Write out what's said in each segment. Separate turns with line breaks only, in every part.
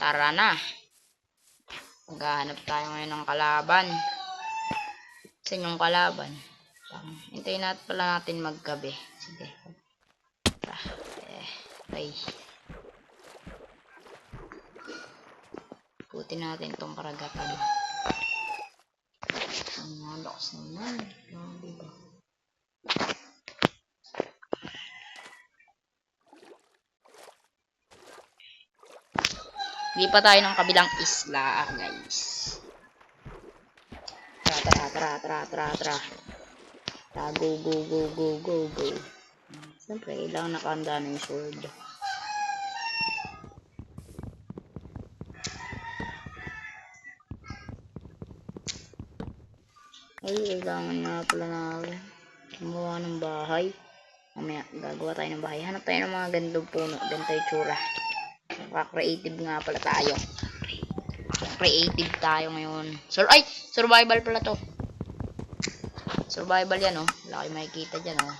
Tara na. Maghahanap tayo ngayon ng kalaban. Saan yung kalaban? Hintayin natin pala natin maggabi. Sige. Okay. Putin natin tong karagatan. Ang lakas naman. Diba? Lipat tayo ng kabilang isla, guys. Tara. Go. Siyempre, kailangan nakahanda na yung sword. Ay, kailangan nga pala na gumawa ng bahay. Mamaya, gagawa tayo ng bahay. Hanap tayo ng mga gandong puno. Ganito yung tsura. Creative nga pala tayo. Creative tayo ngayon. Survival pala to. Survival yan, oh. Wala kayo makikita dyan, oh.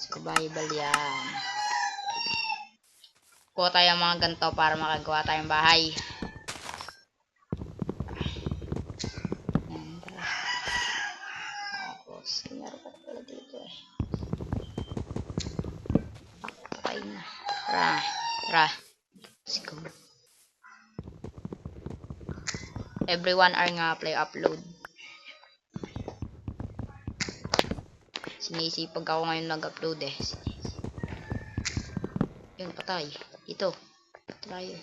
Survival yan. Kuha tayo ng mga ganito para makagawa tayong bahay. Tapos, meron pa pala dito, eh. Patay na. Tara. Let's go. Everyone are nga play upload. Sinisipag ako ngayon nag-upload, eh. Yun, patay. Ito. Patay.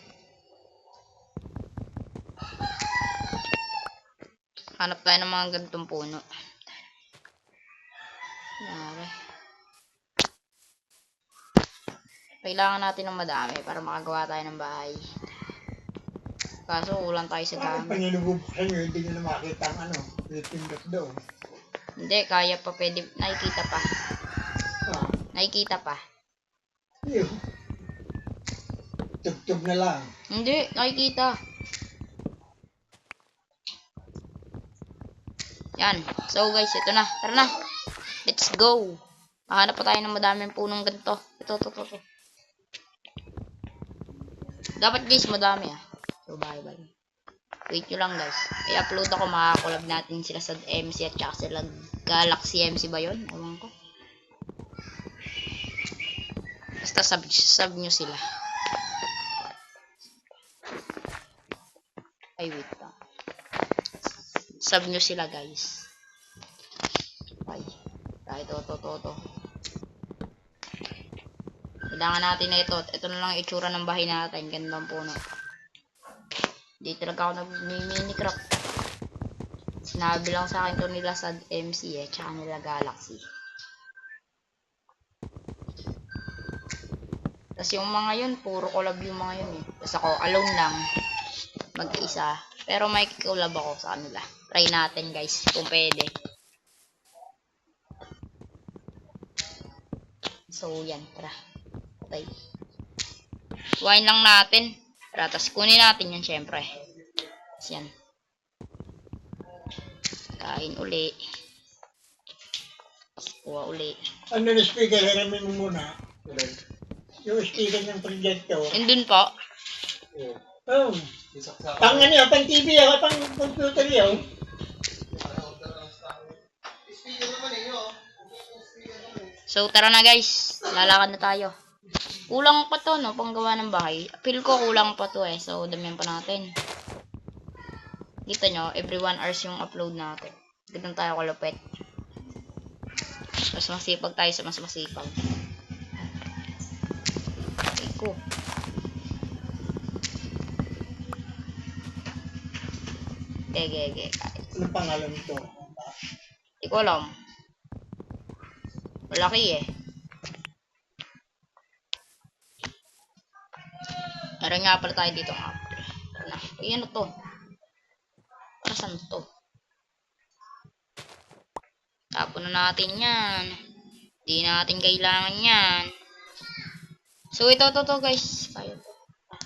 Hanap tayo ng mga ganitong puno. Nari. Kailangan natin ng madami para makagawa tayo ng bahay. Kaso kulang tayo sa gamit.
Panilubuksan nyo, hindi nyo na makita ang pindot daw.
Hindi, kaya pa, pwede. Nakikita pa. Nakikita pa.
Iyo. Tugtog na lang.
Hindi, nakikita. Yan. So guys, ito na. Tara na. Let's go. Mahanap pa tayo ng madaming punong ganito. Ito. Dapat guys, madami Survival. Wait nyo lang guys. I-upload ako, makakolab natin sila sa MC at saka sila Galaxy MC ba yun? Ewan ko. Basta sub nyo sila. Ay wait lang. Sub nyo sila guys. Ay. Ito. Kailangan natin na ito. Ito na lang itsura ng bahay natin. Gandang puno. Hindi talaga ako nag-minicraft. Sinabi lang sa akin ito nila sa MC tsaka nila Galaxy. Tapos yung mga yun, puro collab yung mga yun eh. Tapos ako, alone lang. Mag-isa. Pero may collab ako sa kanila. Try natin guys, kung pwede. So yan, tara. Okay. Wine lang natin. Tara, tapos kunin natin yan syempre. Tapos yan. Kain uli. Kuha uli.
Ano na speaker? Hiramin mo muna. Yung speaker ng projector.
Andun po.
Oh. Pang pang TV pang computer yun.
So tara na guys. Lalakad na tayo. Kulang pa to panggawa ng bahay. Feel ko kulang pa to So damihan pa natin. Kita nyo, every 1 hours yung upload natin. Ganun tayo kalupit. Mas masipag tayo sa mas masipag. Iko. Gege.
Ano pangalan nito?
Hindi ko alam. Malaki Meron nga pala tayo dito ng apple. Ayan to. Para saan to? Tapon na natin yan. Hindi natin kailangan yan. So ito guys. Tayo to.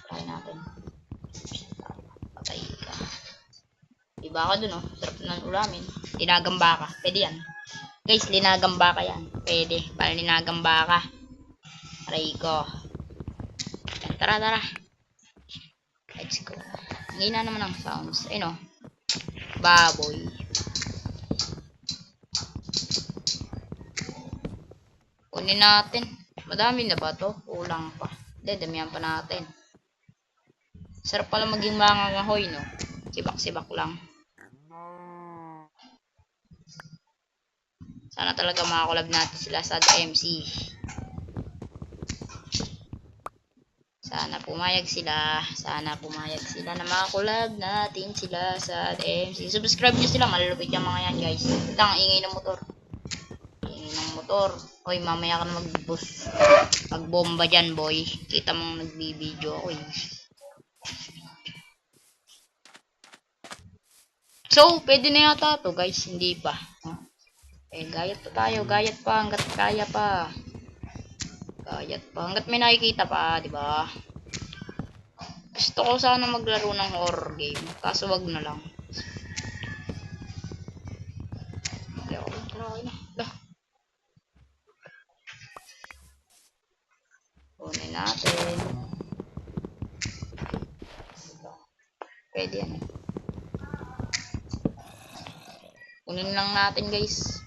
Try natin. Patay ka. Diba ka dun Sarap ng ulamin. Linagang baka. Pwede yan. Guys, linagang baka yan. Pwede. Para linagang baka. Try ko. Tara, tara. Let's go. Ang ina naman ang sounds. Ayun o. Baboy. Kunin natin. Madami na ba to? Kulang pa. Hindi, damihan pa natin. Sarap pala maging mga ngahoy, no? Sibak-sibak lang. Sana talaga makakulab natin sila sa MC. Sana pumayag sila. Sana pumayag sila na makakulab natin sila sa MC. Subscribe nyo sila. Malalupit yung mga yan, guys. Ito ang ingay ng motor. Ingay ng motor. Hoy, mamaya ka na mag-boost. Magbomba dyan, boy. Kita mong nagbibideo ako, eh. So, pwede na yata to, guys. Hindi pa. Gayat pa tayo. Gayat pa. Hanggat kaya pa. Gayat pa. Hanggat may nakikita pa, di ba? Gusto ko sana maglaro ng horror game. Kaso wag na lang. Try na. Kunin natin. Pwede yan. Kunin lang natin, guys.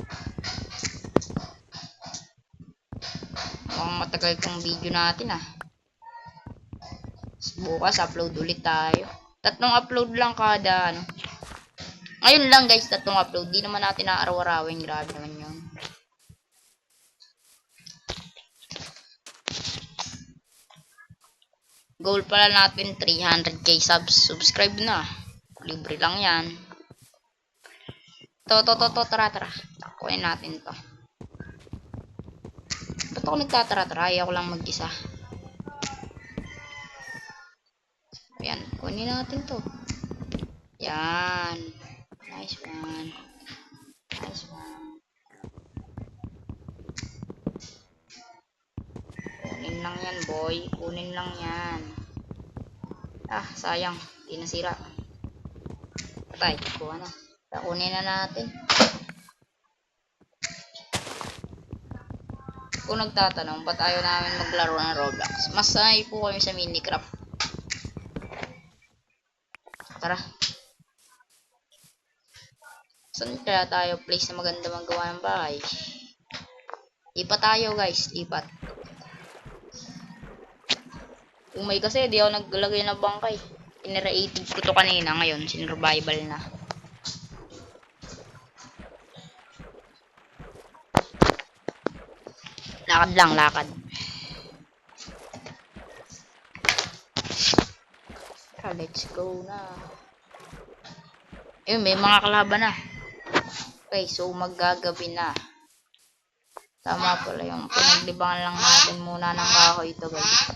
Mukhang matagal tong video natin, ah. Bukas upload ulit tayo. 3 upload lang kada, ano. Ngayon lang, guys, 3 upload. Di naman natin naaraw-arawin. Grabe naman yun. Goal pala natin 300k subs. Subscribe na. Libre lang yan. Tara. Kunin natin to. Ba't ako nagtatara-tara? Ayaw ko lang mag-isa. Ayan, kunin natin to. Yan. Nice one. Nice one. Kunin lang yan, boy. Kunin lang yan. Ah, sayang. Di nasira. Patay. Kuha na. Kunin na natin. Kung nagtatanong, ba't ayaw namin maglaro ng Roblox? Mas sanay po kami sa Minecraft. Tara. Saan kaya tayo place na maganda magawa ng bahay? Lipat tayo, guys. Lipat. Umay kasi, di ako naglagay ng bangkay. Inerated ko to kanina. Ngayon, sinurvival na. Lakad lang, lakad. Let's go na. Ayun, may mga kalaban na. Okay, so maggagabi na. Tama pala yung pinaglibangan lang natin muna ng kahoy ito, guys.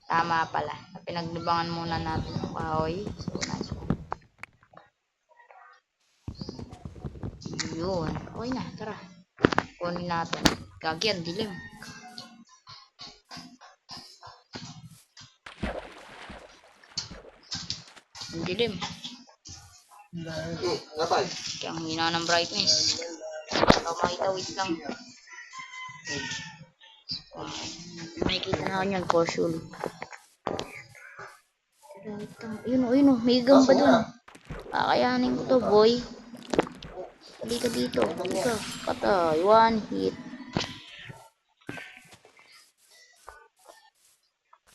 Tama pala. Pinaglibangan muna natin ng kahoy. So, nice one. Yun. Okay na, tara. Kunin natin. Gagi, ang dilim. Ang dilim. Kaya ang hina ng brightness. Ito makita, wait lang. Makikita na ako yan for sure. Ayun o, may gamba dun. Kakayanin ko to, boy. Halika dito. Halika. Patay. 1 hit.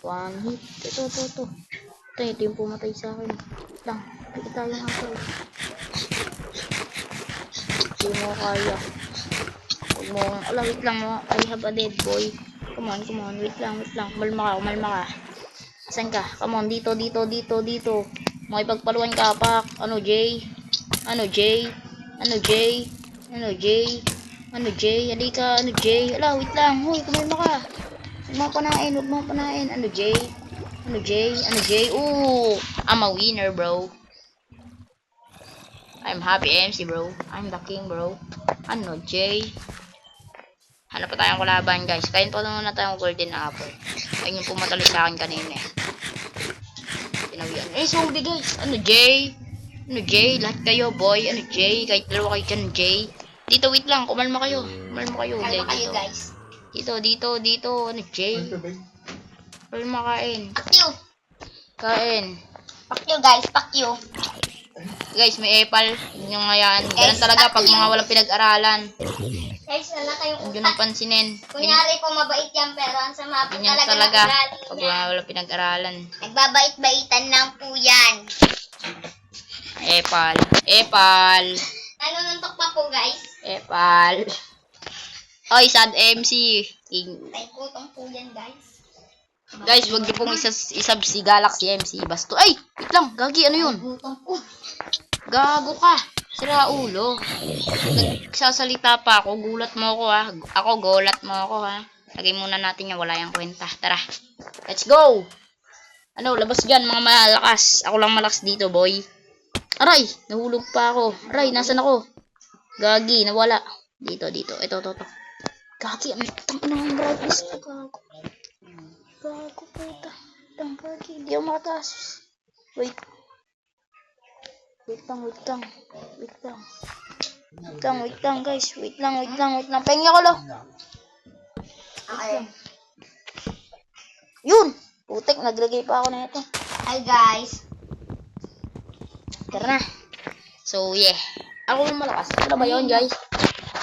1 hit. Ito. Ito yung pumatay sa akin. Lang. Kita yung asal. Hindi mo kaya. Huwag mo. Wait lang mo. I have a dead boy. Come on. Wait lang. Kumalma ka. Asan ka? Come on. Dito. Makipagpaluan ka, pak. Ano, Jay? Halika. Ano, Jay? Ala, wait lang. Hoy, kumalma ka. Huwag mo panain. Ano, Jay? Ooh, I'm a winner, bro. I'm happy MC, bro. I'm the king, bro. Ano, Jay? Hanap pa tayong kalaban, guys. Kain pa naman na tayong golden apple. Ayun yung pumatali sa akin kanina. Pinawian. Zombie, guys. Ano, Jay? Lahat kayo, boy. Ano, Jay? Kahit dalawa kayo dyan, Jay. Dito, wait lang. Kumalma kayo. Kumalma kayo, guys. Dito. Ano, Jay? Ay, makain.
Fuck you.
Kain.
Fuck you guys, fuck you.
Guys, may epal. Yun yung ngayaan. Ganun
Guys,
talaga pag
fuck you.
mga walang pinag-aralan.
Guys, wala kayong
Huwag yun ang
utak.
pansinin.
Kunyari po mabait yan, pero ang sama po
Ganyan
talaga,
talaga.
ng ugali
Pag
niya.
mga walang pinag-aralan.
Nagbabait-baitan lang po yan.
Epal. Epal.
Nanununtok pa po guys.
Epal. Oy, sad MC.
May gutom po yan guys.
Guys, wag niyo pong isab si Galaxy MC. Basto. Ay! Wait lang. Gagi, ano yun?
Gutom po.
Gago ka. Sira ulo. Nagsasalita pa ako. Gulat mo ako ha. Ako, gulat mo ako ha. Lagay muna natin yan. Wala yung kwenta. Tara. Let's go! Ano, labas dyan mga malakas. Ako lang malakas dito, boy. Aray! Nahulog pa ako. Aray, nasan ako? Gagi, nawala. Dito. Ito. Gagi, ang tangin ng brightness ko. Gago, puta. Gagi, di ako makataas. Wait lang, guys. Wait lang. Pahinga ko lo.
Okay.
Yun! Putek, naglagay pa ako na ito.
Hi guys.
Tara na. So, yeah. Ako yung malakas. Ano ba yun, guys?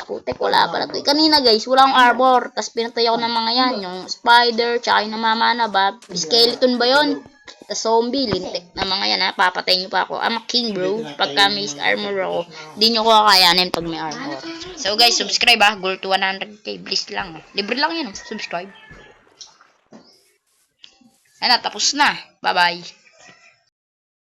Putek, wala pala to. Kanina, guys, wala akong armor. Tapos pinatay ako ng mga yan. Yung spider, tsaka yung namamana ba? Skeleton ba yun? Tapos zombie, lintik na mga yan, ha? Papatay nyo pa ako. I'm a king, bro. Pagka may armor ako, di nyo ko kakayanin pag may armor. So, guys, subscribe, ha? Goal to 100k. Please lang. Libre lang yan, subscribe. Ano, tapos na. Bye-bye.